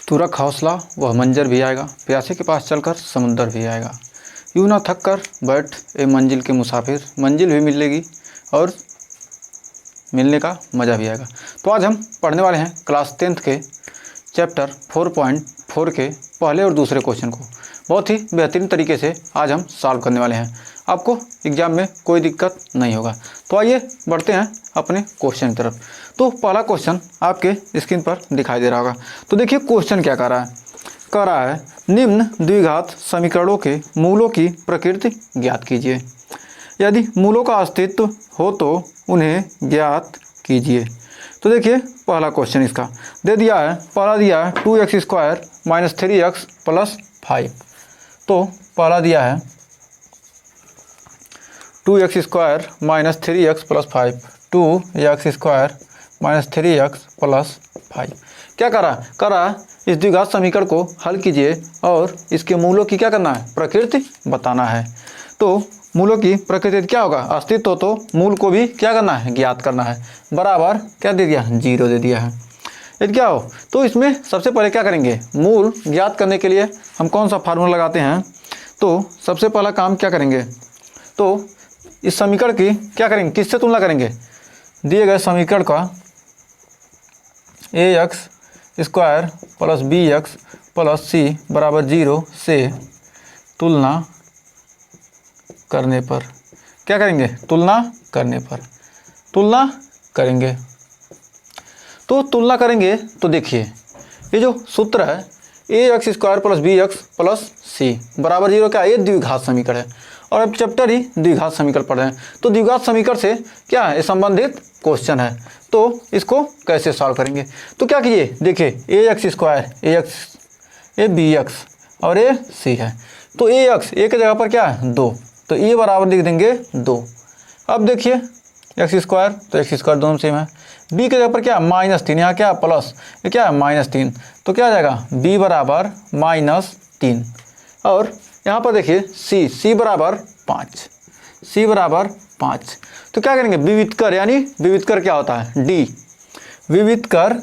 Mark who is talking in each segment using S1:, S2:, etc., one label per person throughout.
S1: तू रख हौसला, वह मंजर भी आएगा, प्यासे के पास चलकर समुंदर भी आएगा। यूँ ना थक कर बैठ ए मंजिल के मुसाफिर, मंजिल भी मिलेगी और मिलने का मज़ा भी आएगा। तो आज हम पढ़ने वाले हैं क्लास 10th के चैप्टर 4.4 के पहले और दूसरे क्वेश्चन को। बहुत ही बेहतरीन तरीके से आज हम सॉल्व करने वाले हैं, आपको एग्जाम में कोई दिक्कत नहीं होगा। तो आइए बढ़ते हैं अपने क्वेश्चन की तरफ। तो पहला क्वेश्चन आपके स्क्रीन पर दिखाई दे रहा होगा। तो देखिए क्वेश्चन क्या कह रहा है निम्न द्विघात समीकरणों के मूलों की प्रकृति ज्ञात कीजिए। यदि मूलों का अस्तित्व हो तो उन्हें ज्ञात कीजिए। तो देखिए पहला क्वेश्चन इसका दे दिया है, पहला दिया है 2x² - 3x + 5। तो पहला दिया है 2x² - 3x + 5, 2x² - 3x + 5। क्या कर रहा है इस द्विघात समीकरण को हल कीजिए और इसके मूलों की क्या करना है, प्रकृति बताना है। तो मूलों की प्रकृति क्या होगा, अस्तित्व हो तो मूल को भी क्या करना है, ज्ञात करना है। बराबर क्या दे दिया, 0 दे दिया है। यदि क्या हो तो इसमें सबसे पहले क्या करेंगे, मूल ज्ञात करने के लिए हम कौन सा फार्मूला लगाते हैं। तो सबसे पहला काम क्या करेंगे, तो इस समीकरण की क्या करेंगे, किससे तुलना करेंगे, दिए गए समीकरण का ax² + bx + c = 0 से तुलना करने पर क्या करेंगे, तुलना करेंगे। तो तुलना करेंगे तो देखिए ये जो सूत्र है ax² + bx + c = 0 क्या, ये द्विघात समीकरण है और अब चैप्टर ही द्विघात समीकरण पढ़ रहे हैं। तो द्विघात समीकरण से क्या है, संबंधित क्वेश्चन है। तो इसको कैसे सॉल्व करेंगे, तो क्या कीजिए, देखिए ax² ये bx और ये c है। तो ax a की जगह पर क्या है 2, तो ये बराबर लिख देंगे 2। अब देखिए x² तो x² दोनों सेम है, b की जगह पर क्या -3, यहाँ क्या प्लस, ये क्या है -3, तो क्या आ जाएगा b बराबर -3। और यहाँ पर देखिए c बराबर 5, तो क्या करेंगे, विवितकर, यानी विवितकर क्या होता है d, विवितकर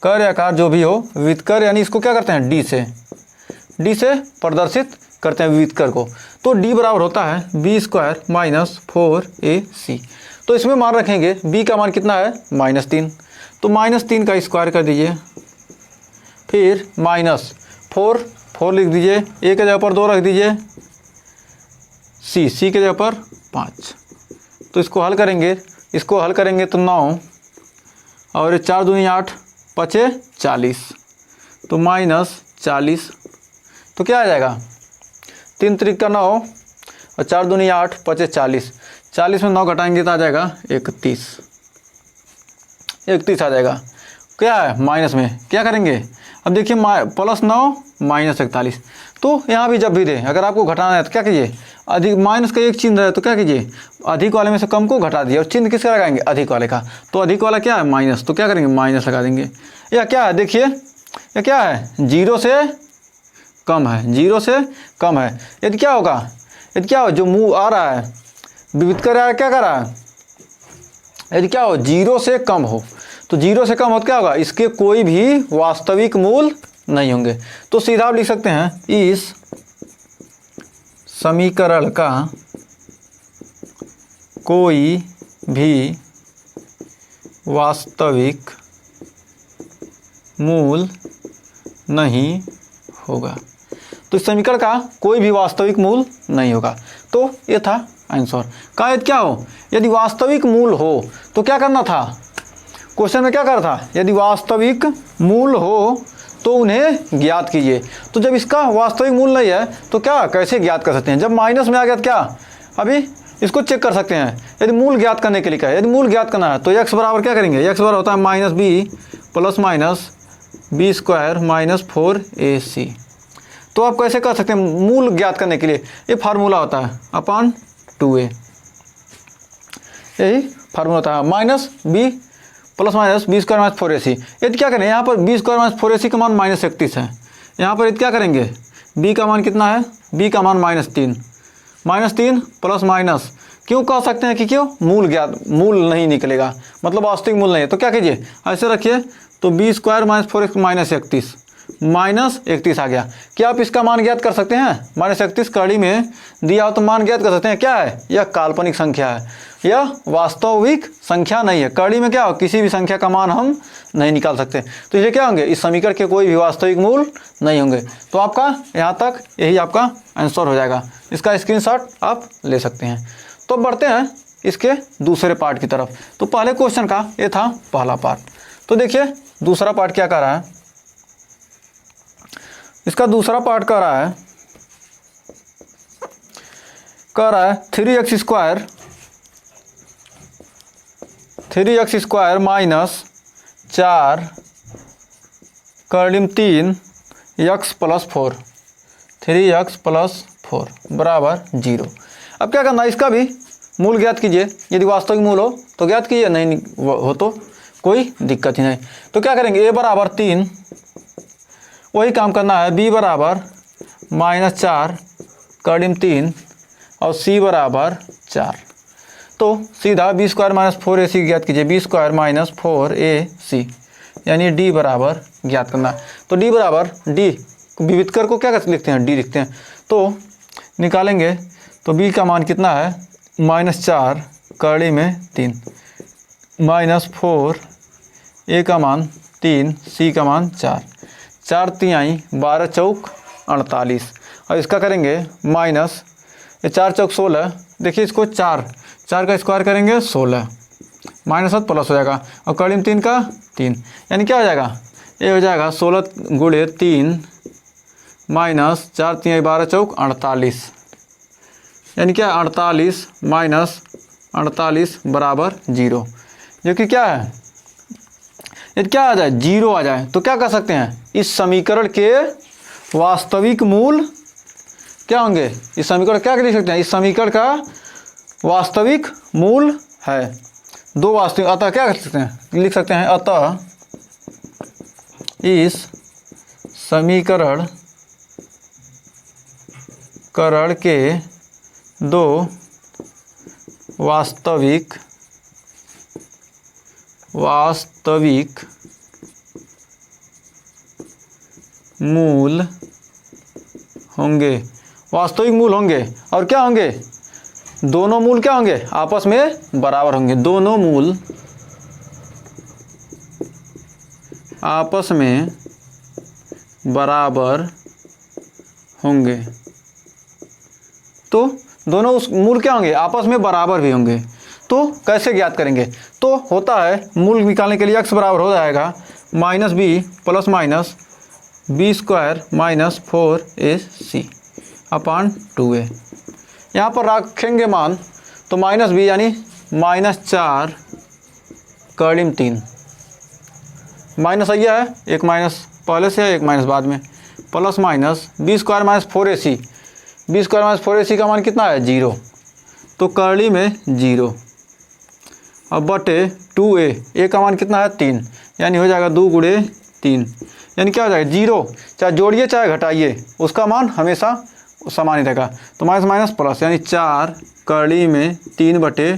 S1: कर या कार जो भी हो, विवितकर यानी इसको क्या करते हैं, d से प्रदर्शित करते हैं विवितकर को। तो d बराबर होता है b² - 4ac। तो इसमें मान रखेंगे b का मान कितना है, -3, तो -3 का स्क्वायर कर दीजिए, फिर -4 लिख दीजिए, a की जगह पर 2 रख दीजिए, c की जगह पर 5। तो इसको हल करेंगे तो 9 और 4 दूनी 8, 5 40, तो -40। तो क्या आ जाएगा, 3 त्रिक का 9 और 4 दूनी 8, 5 40, 40 में 9 घटाएंगे तो आ जाएगा 31 आ जाएगा। क्या है माइनस में क्या करेंगे, अब देखिए +9 -41। तो यहाँ भी जब भी दे, अगर आपको घटाना है तो क्या कीजिए, अधिक माइनस का एक चिन्ह रहे तो क्या कीजिए, अधिक वाले में से कम को घटा दिए और चिन्ह किसका लगाएंगे, अधिक वाले का। तो अधिक वाला क्या है माइनस, तो क्या करेंगे माइनस लगा देंगे। या क्या है देखिए, या क्या है 0 से कम है। यदि क्या होगा, यदि क्या हो जो मुँह आ रहा है विवितकर आ क्या कर रहा है, यदि क्या हो 0 से कम हो, तो 0 से कम हो तो क्या होगा, इसके कोई भी वास्तविक मूल नहीं होंगे। तो सीधा आप लिख सकते हैं इस समीकरण का कोई भी वास्तविक मूल नहीं होगा। तो इस समीकरण का कोई भी वास्तविक मूल नहीं होगा। तो ये था आंसर का। यदि क्या हो, यदि वास्तविक मूल हो तो क्या करना था, क्वेश्चन में क्या करना था, यदि वास्तविक मूल हो तो उन्हें ज्ञात कीजिए। तो जब इसका वास्तविक मूल नहीं है तो क्या कैसे ज्ञात कर सकते हैं, जब माइनस में आ गया तो क्या, अभी इसको चेक कर सकते हैं। यदि मूल ज्ञात करने के लिए क्या है, यदि मूल ज्ञात करना है तो x बराबर क्या करेंगे, x बराबर होता है -b ± b² - 4ac। तो आप कैसे कर सकते हैं, मूल ज्ञात करने के लिए ये फार्मूला होता है /2a, यही फार्मूला होता है -b ± b² - 4ac। यदि क्या करें, यहाँ पर b² - 4ac का मान -31 है, यहाँ पर क्या करेंगे, b का मान कितना है, b का मान -3, -3 प्लस माइनस, क्यों कह सकते हैं कि क्यों, मूल ज्ञात, मूल नहीं निकलेगा, मतलब वास्तविक मूल नहीं है। तो क्या कीजिए, ऐसे रखिए, तो b² - 4x -31 आ गया। क्या आप इसका मान ज्ञात कर सकते हैं, -31 कड़ी में दिया हो तो मान ज्ञात कर सकते हैं। क्या है, यह काल्पनिक संख्या है, यह वास्तविक संख्या नहीं है। कड़ी में क्या हो, किसी भी संख्या का मान हम नहीं निकाल सकते, तो ये क्या होंगे, इस समीकरण के कोई भी वास्तविक मूल नहीं होंगे। तो आपका यहाँ तक यही आपका आंसर हो जाएगा, इसका स्क्रीनशॉट आप ले सकते हैं। तो बढ़ते हैं इसके दूसरे पार्ट की तरफ। तो पहले क्वेश्चन का ये था पहला पार्ट, तो देखिए दूसरा पार्ट क्या कह रहा है। इसका दूसरा पार्ट कह रहा है 3x² -4 कर्लिम 3 x + 4, 3x + 4 बराबर 0। अब क्या करना है, इसका भी मूल ज्ञात कीजिए, यदि वास्तविक मूल हो तो ज्ञात कीजिए, नहीं हो तो कोई दिक्कत ही नहीं। तो क्या करेंगे, a बराबर 3, वही काम करना है, b बराबर -4 कर्लिम 3 और c बराबर 4। तो सीधा b² - 4ac ज्ञात कीजिए, b² - 4ac यानी d बराबर ज्ञात करना। तो d बराबर d, विविधकर को क्या लिखते हैं, d लिखते हैं। तो निकालेंगे, तो b का मान कितना है, -4 कड़ी में 3 -4, a का मान 3, c का मान 4, 4 तिहाई 12 चौक 48, और इसका करेंगे माइनस, 4 चौक 16, देखिए इसको 4 का स्क्वायर करेंगे 16, -7 प्लस हो जाएगा, और कड़ी में 3 का 3, यानी क्या हो जाएगा, ये हो जाएगा 16 × 3 माइनस 4 तिहाई 12 चौक 48, यानी क्या 48 माइनस 48 बराबर 0, जो कि क्या है, यदि क्या आ जाए, 0 आ जाए तो क्या कर सकते हैं, इस समीकरण के वास्तविक मूल क्या होंगे, इस समीकरण क्या लिख सकते हैं, इस समीकरण का वास्तविक मूल है, 2 वास्तविक, अतः क्या कर सकते हैं, लिख सकते हैं, अतः इस समीकरण के 2 वास्तविक मूल होंगे, वास्तविक मूल होंगे, और क्या होंगे, दोनों मूल क्या होंगे, आपस में बराबर होंगे, दोनों मूल आपस में बराबर होंगे। तो दोनों उस मूल क्या होंगे, आपस में बराबर भी होंगे। तो कैसे ज्ञात करेंगे, तो होता है मूल निकालने के लिए x बराबर हो जाएगा -b plus minus b² - 4ac upon 2a। यहाँ पर रखेंगे मान, तो -b यानी -4 कर्लिम 3, माइनस आइया है, एक माइनस पहले से है, एक माइनस बाद में, plus minus b² - 4ac, b² - 4ac का मान कितना है, 0, तो कर्ली में 0, अब बटे 2a का मान कितना है, 3, यानी हो जाएगा 2 × 3, यानी क्या हो जाएगा 0, चाहे जोड़िए चाहे घटाइए उसका मान हमेशा समान ही रहेगा। तो माइनस माइनस प्लस, यानी 4 कर्ली में 3 बटे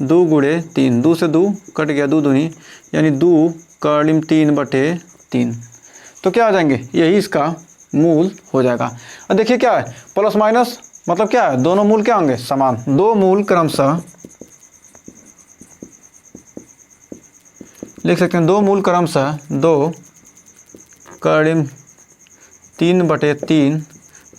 S1: 2 × 3, 2 से 2 कट गया, 2 दूनी, यानी 2 कर्ली में 3 बटे 3। तो क्या हो जाएंगे, यही इसका मूल हो जाएगा। अब देखिए क्या है, प्लस माइनस मतलब क्या है, दोनों मूल क्या होंगे, समान, 2 मूल क्रमशः लिख सकते हैं, 2 मूल क्रमशः 2 कर्लिम 3 बटे 3,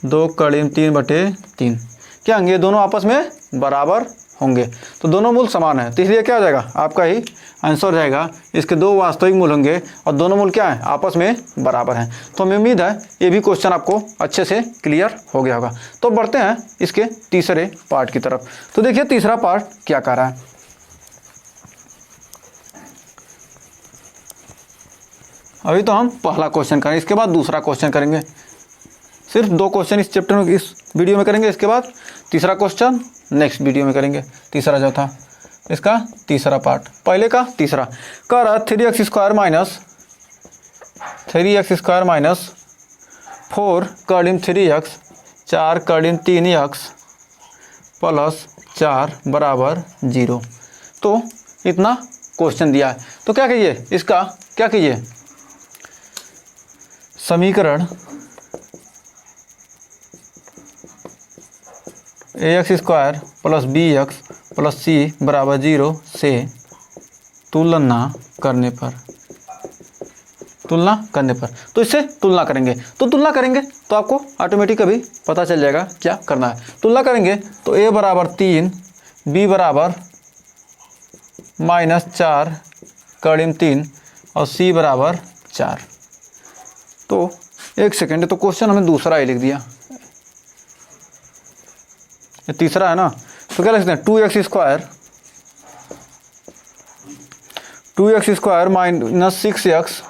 S1: 2 कर्लिम 3 बटे 3 क्या होंगे, दोनों आपस में बराबर होंगे, तो दोनों मूल समान है, तो इसलिए क्या हो जाएगा, आपका ही आंसर जाएगा, इसके 2 वास्तविक मूल होंगे और दोनों मूल क्या है, आपस में बराबर हैं। तो हमें उम्मीद है ये भी क्वेश्चन आपको अच्छे से क्लियर हो गया होगा। तो बढ़ते हैं इसके तीसरे पार्ट की तरफ। तो देखिए तीसरा पार्ट क्या कह रहा है, अभी तो हम पहला क्वेश्चन करें, इसके बाद दूसरा क्वेश्चन करेंगे, सिर्फ 2 क्वेश्चन इस चैप्टर में, इस वीडियो में करेंगे, इसके बाद तीसरा क्वेश्चन नेक्स्ट वीडियो में करेंगे, तीसरा जो था इसका तीसरा पार्ट, पहले का तीसरा कह रहा 3x² - 3x² 4 कर्डिम 3x 4 कर्डिम 3x plus 4 बराबर 0। तो इतना क्वेश्चन दिया है। तो क्या कीजिए, इसका क्या कीजिए, समीकरण ax square plus bx plus c बराबर 0 से तुलना करने पर तो इससे तुलना करेंगे। तो तुलना करेंगे तो आपको ऑटोमेटिक अभी पता चल जाएगा क्या करना है। तुलना करेंगे तो a बराबर 3, b बराबर -4 कर्डिम 3 और c बराबर 4। तो एक सेकेंड, तो क्वेश्चन हमने दूसरा ही लिख दिया, ये तीसरा है ना। तो क्या लिखते हैं, 2x square minus 6x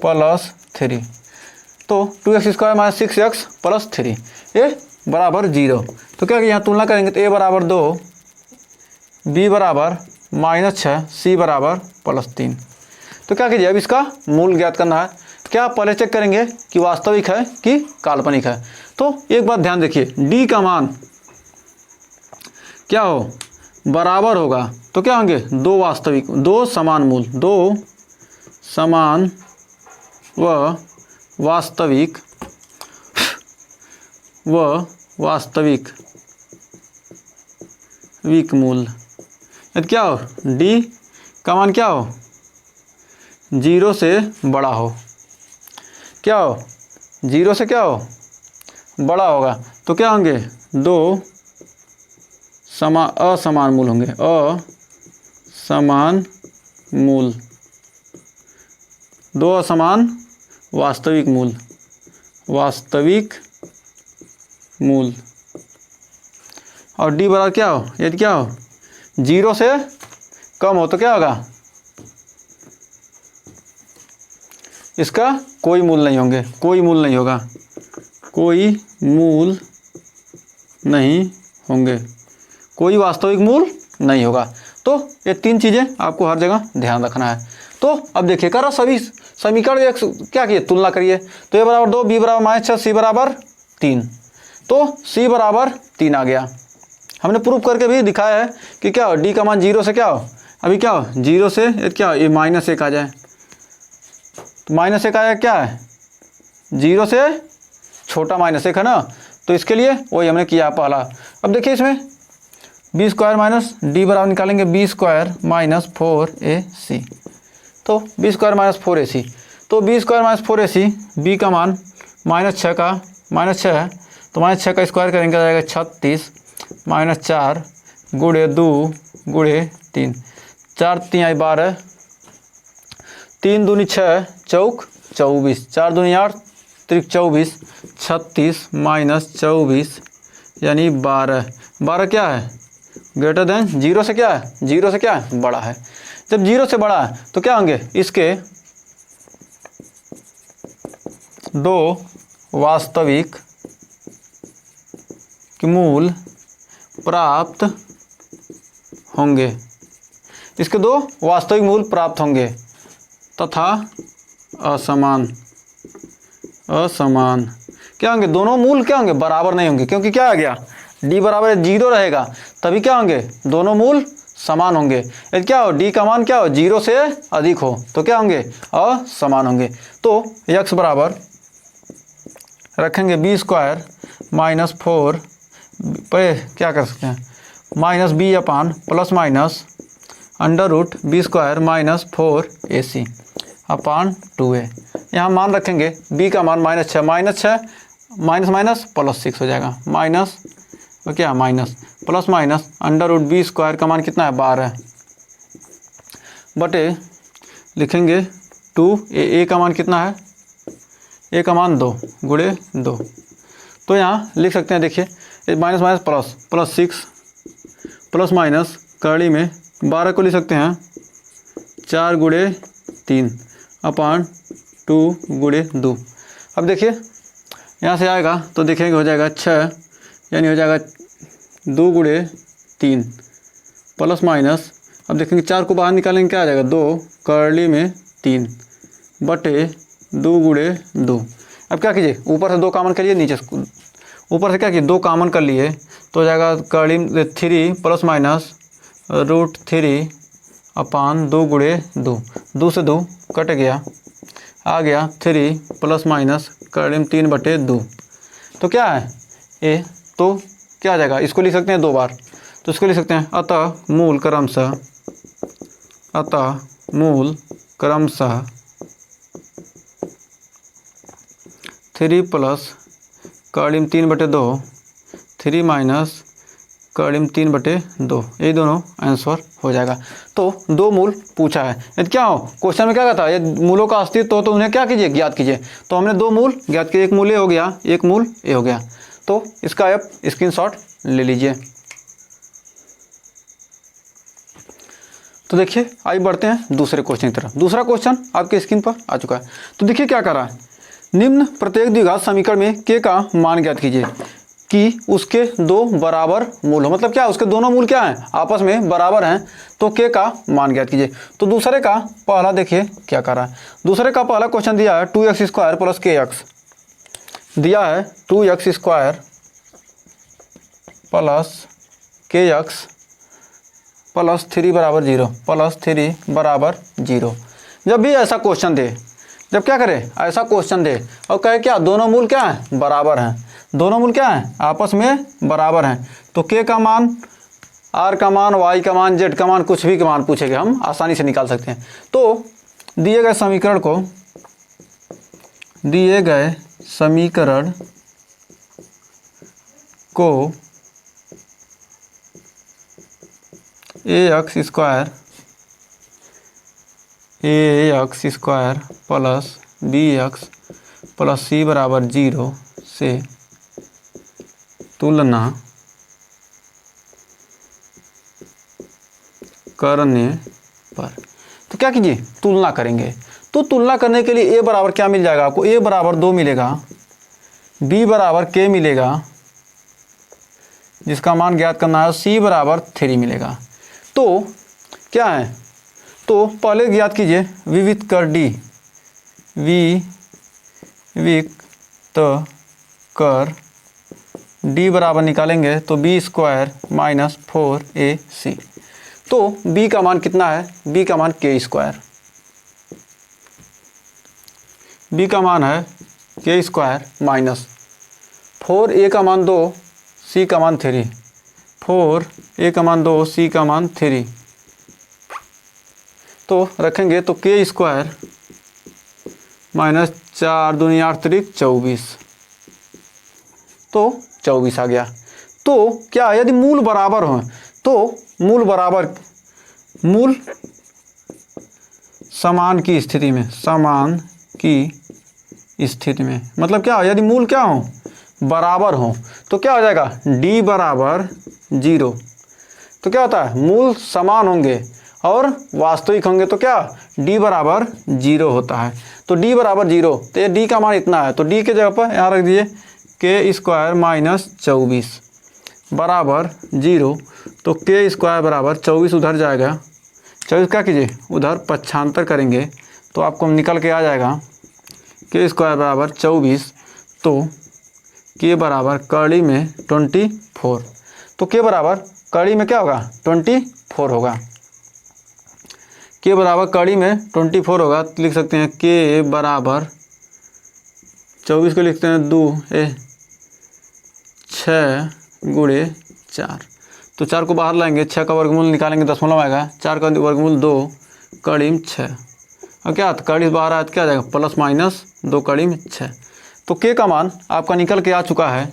S1: plus 3। तो 2x square minus 6x plus 3 ये बराबर 0। तो क्या यहाँ तुलना करेंगे तो a बराबर 2, b बराबर -6, c बराबर +3। तो क्या कीजिए, अब इसका मूल ज्ञात करना है। क्या पहले चेक करेंगे कि वास्तविक है कि काल्पनिक है। तो एक बात ध्यान देखिए, d का मान क्या हो, बराबर होगा तो क्या होंगे, दो समान मूल, दो समान व वास्तविक मूल। यदि क्या हो, d का मान क्या हो, 0 से बड़ा हो, क्या हो, 0 से क्या हो, बड़ा होगा। तो क्या होंगे, दो असमान मूल होंगे, असमान मूल, दो असमान वास्तविक मूल। और d बराबर क्या हो, यदि क्या हो, 0 से कम हो तो क्या होगा, इसका कोई मूल नहीं होंगे, कोई मूल नहीं होंगे, कोई वास्तविक मूल नहीं होगा। तो ये तीन चीज़ें आपको हर जगह ध्यान रखना है। तो अब देखिए, करा सभी समीकरण एक क्या किए, तुलना करिए। तो a बराबर 2, b बराबर -6, c बराबर 3। तो c बराबर 3 आ गया। हमने प्रूफ करके भी दिखाया है कि क्या हो, d का मान 0 से क्या हो, अभी क्या हो, 0 से क्या हो, ये -1 आ जाए। तो -1 आया, क्या है, 0 से छोटा -1 है ना। तो इसके लिए वही हमने किया पहला। अब देखिए इसमें b स्क्वायर माइनस d बराबर निकालेंगे, b स्क्वायर माइनस 4ac। तो b स्क्वायर माइनस 4ac, तो b square minus 4ac, b का मान -6 है, तो -6 का स्क्वायर करेंगे आ जाएगा 36 -4 गुणे 2 गुणे 3, 4 3 12, 3 दूनी 6 चौक 24, 4 दूनी 8 त्रिक 24, 36 -24 यानी 12 क्या है, ग्रेटर देन 0 से क्या है, 0 से क्या है, बड़ा है। जब 0 से बड़ा है तो क्या होंगे, इसके दो वास्तविक मूल प्राप्त होंगे, इसके दो वास्तविक मूल प्राप्त होंगे तथा असमान क्या होंगे, दोनों मूल क्या होंगे, बराबर नहीं होंगे। क्योंकि क्या आ गया, d बराबर 0 रहेगा तभी क्या होंगे, दोनों मूल समान होंगे। यदि क्या हो, d का मान क्या हो, 0 से अधिक हो तो क्या होंगे, असमान होंगे। तो x बराबर रखेंगे b स्क्वायर माइनस 4 पे क्या कर सकते हैं, minus b upon plus minus under root b square minus 4ac upon 2a। यहाँ मान रखेंगे b का मान -6 माइनस +6 हो जाएगा, माइनस और क्या minus plus minus under root b square का मान कितना है, 12 बटे लिखेंगे 2a का मान कितना है, a का मान 2 गुणे 2। तो यहाँ लिख सकते हैं, देखिए minus minus plus 6 plus minus कड़ी में 12 को लिख सकते हैं 4 गुणे 3 अपान 2 गुणे 2। अब देखिए यहाँ से आएगा तो देखेंगे हो जाएगा 6 यानी हो जाएगा 2 गुणे 3 प्लस माइनस, अब देखेंगे 4 को बाहर निकालेंगे क्या आ जाएगा, 2 कर्ली में 3 बटे 2 गुणे 2। अब क्या कीजिए, ऊपर से 2 कॉमन कर लिए, नीचे से ऊपर से क्या किए 2 कॉमन कर लिए, तो हो जाएगा करीम 3 प्लस माइनस √3 अपान 2 गुणे 2, 2 से 2 कट गया, आ गया 3 प्लस माइनस करीम 3/2। तो क्या है ए, तो क्या आ जाएगा, इसको लिख सकते हैं 2 बार, तो इसको लिख सकते हैं अतः मूल क्रमशः 3 प्लस करीम 3/2 3 माइनस करीम 3/2, ये दोनों आंसर हो जाएगा। तो 2 मूल पूछा है, यदि क्या हो क्वेश्चन में क्या कहता है, यदि मूलों का अस्तित्व हो तो उन्हें क्या कीजिए, ज्ञात कीजिए। तो हमने 2 मूल ज्ञात किए, एक मूल ए हो गया, एक मूल ए हो गया। तो इसका आप स्क्रीनशॉट ले लीजिए। तो देखिए आइए बढ़ते हैं दूसरे क्वेश्चन की तरफ। दूसरा क्वेश्चन आपके स्क्रीन पर आ चुका है। तो देखिए क्या कर रहा है, निम्न प्रत्येक द्विघात समीकरण में के का मान ज्ञात कीजिए कि उसके 2 बराबर मूल हो। मतलब क्या, उसके दोनों मूल क्या हैं, आपस में बराबर हैं, तो के का मान ज्ञात कीजिए। तो दूसरे का पहला देखिए क्या कर रहा है। दूसरे का पहला क्वेश्चन दिया है 2x² प्लस kx, दिया है 2x² प्लस kx प्लस 3 बराबर 0, प्लस 3 बराबर 0। जब भी ऐसा क्वेश्चन दे, जब क्या करे, ऐसा क्वेश्चन दे और कहे क्या दोनों मूल क्या हैं, बराबर हैं, दोनों मूल क्या हैं, आपस में बराबर हैं, तो के का मान, आर का मान, वाई का मान, जेड का मान, कुछ भी का मान पूछेगा, हम आसानी से निकाल सकते हैं। तो दिए गए समीकरण को ax² plus bx plus c बराबर 0 से तुलना करने पर, तो क्या कीजिए, तुलना करेंगे। तो तुलना करने के लिए a बराबर क्या मिल जाएगा आपको, a बराबर 2 मिलेगा, b बराबर k मिलेगा जिसका मान ज्ञात करना है, c बराबर 3 मिलेगा। तो क्या है, तो पहले ज्ञात कीजिए विविक्त कर d, विविक्त कर d बराबर निकालेंगे तो b² माइनस 4ac। तो b का मान कितना है, b का मान k², b का मान है k² माइनस 4a का मान 2, c का मान 3, 4a का मान 2, c का मान 3, तो रखेंगे तो k² माइनस 4 दूनी 8 त्रिक 24, तो 24 आ गया। तो क्या यदि मूल बराबर हो, तो मूल समान की स्थिति में, मतलब क्या, यदि मूल क्या हो, बराबर हो, तो क्या हो जाएगा, d बराबर 0। तो क्या होता है, मूल समान होंगे और वास्तविक होंगे, तो क्या d बराबर 0 होता है। तो d बराबर 0, तो ये d का मान इतना है, तो d के जगह पर यहाँ रख दीजिए k² माइनस 24 बराबर 0। तो k² बराबर 24 उधर जाएगा, 24 क्या कीजिए, उधर पक्षांतर करेंगे तो आपको निकल के आ जाएगा k² बराबर 24। तो k बराबर कड़ी में 24, तो k बराबर कड़ी में क्या होगा, 24 होगा, k बराबर कड़ी में 24 होगा। तो लिख सकते हैं k बराबर 24 को लिखते हैं 6 गुणे 4, तो 4 को बाहर लाएंगे, 6 का वर्गमूल निकालेंगे, दशमलव आएगा, 4 का वर्गमूल 2 कड़ी में 6, और क्या कड़ी बाहर आया तो क्या आ जाएगा, प्लस माइनस 2 कड़ी में 6। तो k का मान आपका निकल के आ चुका है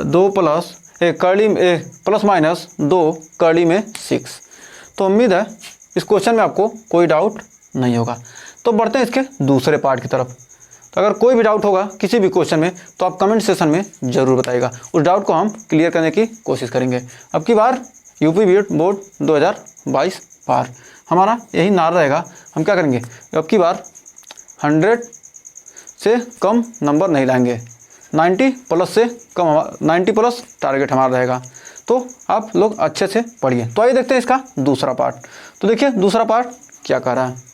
S1: 2 प्लस माइनस 2 कड़ी में 6। तो उम्मीद है इस क्वेश्चन में आपको कोई डाउट नहीं होगा। तो बढ़ते हैं इसके दूसरे पार्ट की तरफ। तो अगर कोई भी डाउट होगा किसी भी क्वेश्चन में तो आप कमेंट सेशन में ज़रूर बताइएगा, उस डाउट को हम क्लियर करने की कोशिश करेंगे। अब की बार यूपी बीएड बोर्ड 2022 पार, हमारा यही नारा रहेगा। हम क्या करेंगे, अब की बार 100 से कम नंबर नहीं लाएंगे, 90 प्लस से कम, 90 प्लस टारगेट हमारा रहेगा। तो आप लोग अच्छे से पढ़िए। तो आइए देखते हैं इसका दूसरा पार्ट। तो देखिए दूसरा पार्ट क्या कह रहा है।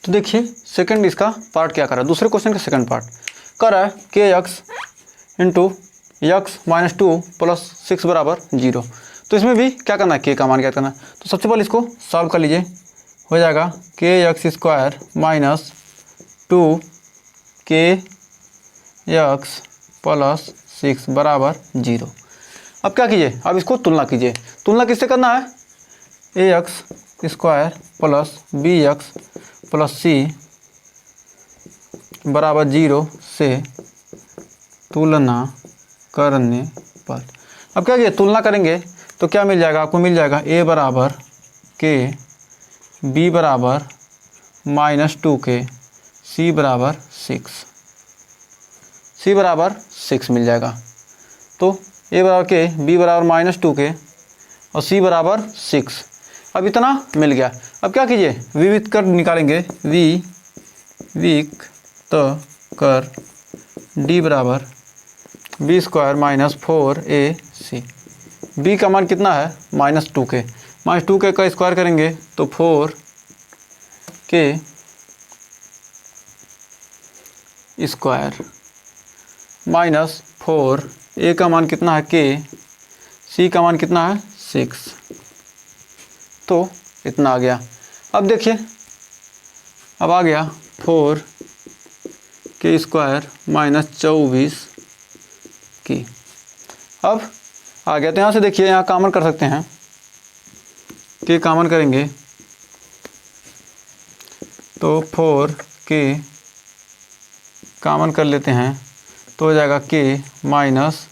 S1: तो देखिए सेकंड इसका पार्ट क्या कर रहा है, दूसरे क्वेश्चन का सेकंड पार्ट कर रहा है के x into x minus 2 plus 6 बराबर 0। तो इसमें भी क्या करना है, के का मान क्या करना है। तो सबसे पहले इसको सॉल्व कर लीजिए, हो जाएगा के एक्स स्क्वायर माइनस 2 के एक्स प्लस 6 बराबर 0। अब क्या कीजिए, अब इसको तुलना कीजिए। तुलना किससे करना है, A X square plus B X plus C बराबर 0 से तुलना करने पर। अब क्या कीजिए, तुलना करेंगे तो क्या मिल जाएगा आपको, मिल जाएगा ए बराबर के, बी बराबर माइनस 2 के, सी बराबर 6, सी बराबर 6 मिल जाएगा। तो ए बराबर के, बी बराबर माइनस 2 के और सी बराबर 6। अब इतना मिल गया। अब क्या कीजिए, विविध कर निकालेंगे, विक तो कर डी बराबर B square minus 4ac। B का मान कितना है, माइनस 2 के, माइनस 2 के का स्क्वायर करेंगे तो 4 के स्क्वायर माइनस 4, ए का मान कितना है के, सी का मान कितना है 6। तो इतना आ गया। अब देखिए, अब आ गया 4 के स्क्वायर माइनस 24 की। अब आ गया, तो यहाँ से देखिए यहाँ कॉमन कर सकते हैं, के कॉमन करेंगे तो 4 के कॉमन कर लेते हैं तो हो जाएगा के माइनस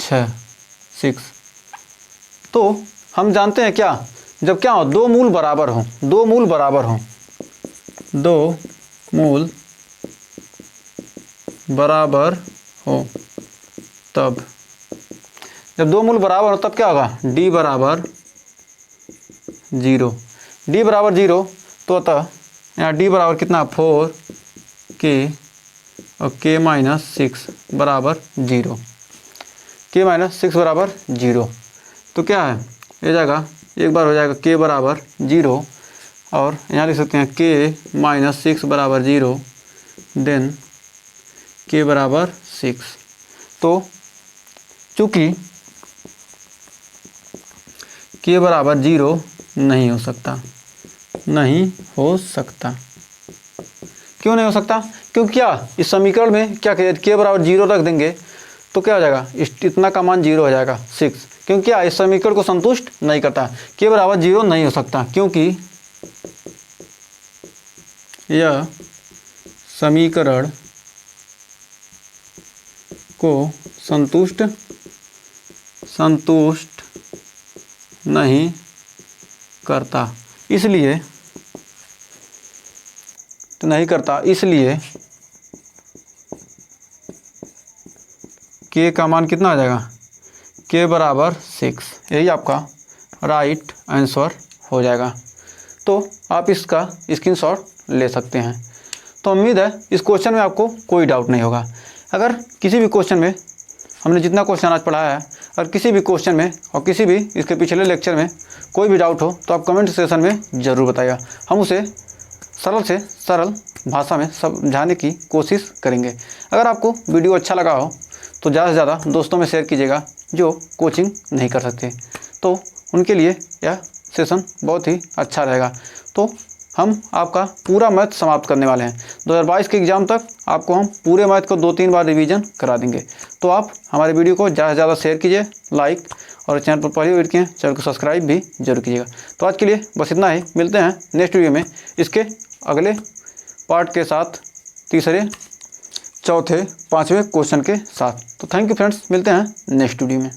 S1: 6। तो हम जानते हैं क्या, जब क्या हो, दो मूल बराबर हों, दो मूल बराबर हों, दो मूल बराबर हो तब, जब दो मूल बराबर हो तब क्या होगा, d बराबर 0, d बराबर 0। तो अतः यहाँ d बराबर कितना 4 के और k माइनस 6 बराबर 0, k माइनस 6 बराबर 0। तो क्या है, ये जाएगा, एक बार हो जाएगा k बराबर 0 और यहाँ लिख सकते हैं k माइनस 6 बराबर 0, देन k बराबर 6। तो चूँकि k बराबर 0 नहीं हो सकता, नहीं हो सकता। क्यों नहीं हो सकता, क्योंकि क्या इस समीकरण में क्या कहें, k बराबर 0 रख देंगे तो क्या हो जाएगा, इतना का मान 0 हो जाएगा 6, क्योंकि क्या इस समीकरण को संतुष्ट नहीं करता। k बराबर 0 नहीं हो सकता क्योंकि यह समीकरण को संतुष्ट नहीं करता, इसलिए तो नहीं करता, इसलिए k का मान कितना आ जाएगा, k बराबर 6। यही आपका राइट आंसर हो जाएगा। तो आप इसका स्क्रीनशॉट ले सकते हैं। तो उम्मीद है इस क्वेश्चन में आपको कोई डाउट नहीं होगा। अगर किसी भी क्वेश्चन में, हमने जितना क्वेश्चन आज पढ़ाया है, और किसी भी क्वेश्चन में और किसी भी इसके पिछले लेक्चर में कोई भी डाउट हो तो आप कमेंट सेक्शन में ज़रूर बताइएगा। हम उसे सरल से सरल भाषा में समझाने की कोशिश करेंगे। अगर आपको वीडियो अच्छा लगा हो तो ज़्यादा से ज़्यादा दोस्तों में शेयर कीजिएगा जो कोचिंग नहीं कर सकते, तो उनके लिए यह सेशन बहुत ही अच्छा रहेगा। तो हम आपका पूरा मैथ समाप्त करने वाले हैं। 2022 के एग्ज़ाम तक आपको हम पूरे मैथ को 2-3 बार रिवीजन करा देंगे। तो आप हमारे वीडियो को ज़्यादा से ज़्यादा शेयर कीजिए, लाइक, और चैनल पर पहली बार किए चैनल को सब्सक्राइब भी जरूर कीजिएगा। तो आज के लिए बस इतना ही, मिलते हैं नेक्स्ट वीडियो में इसके अगले पार्ट के साथ, तीसरे, चौथे, पाँचवें क्वेश्चन के साथ। तो थैंक यू फ्रेंड्स, मिलते हैं नेक्स्ट वीडियो में।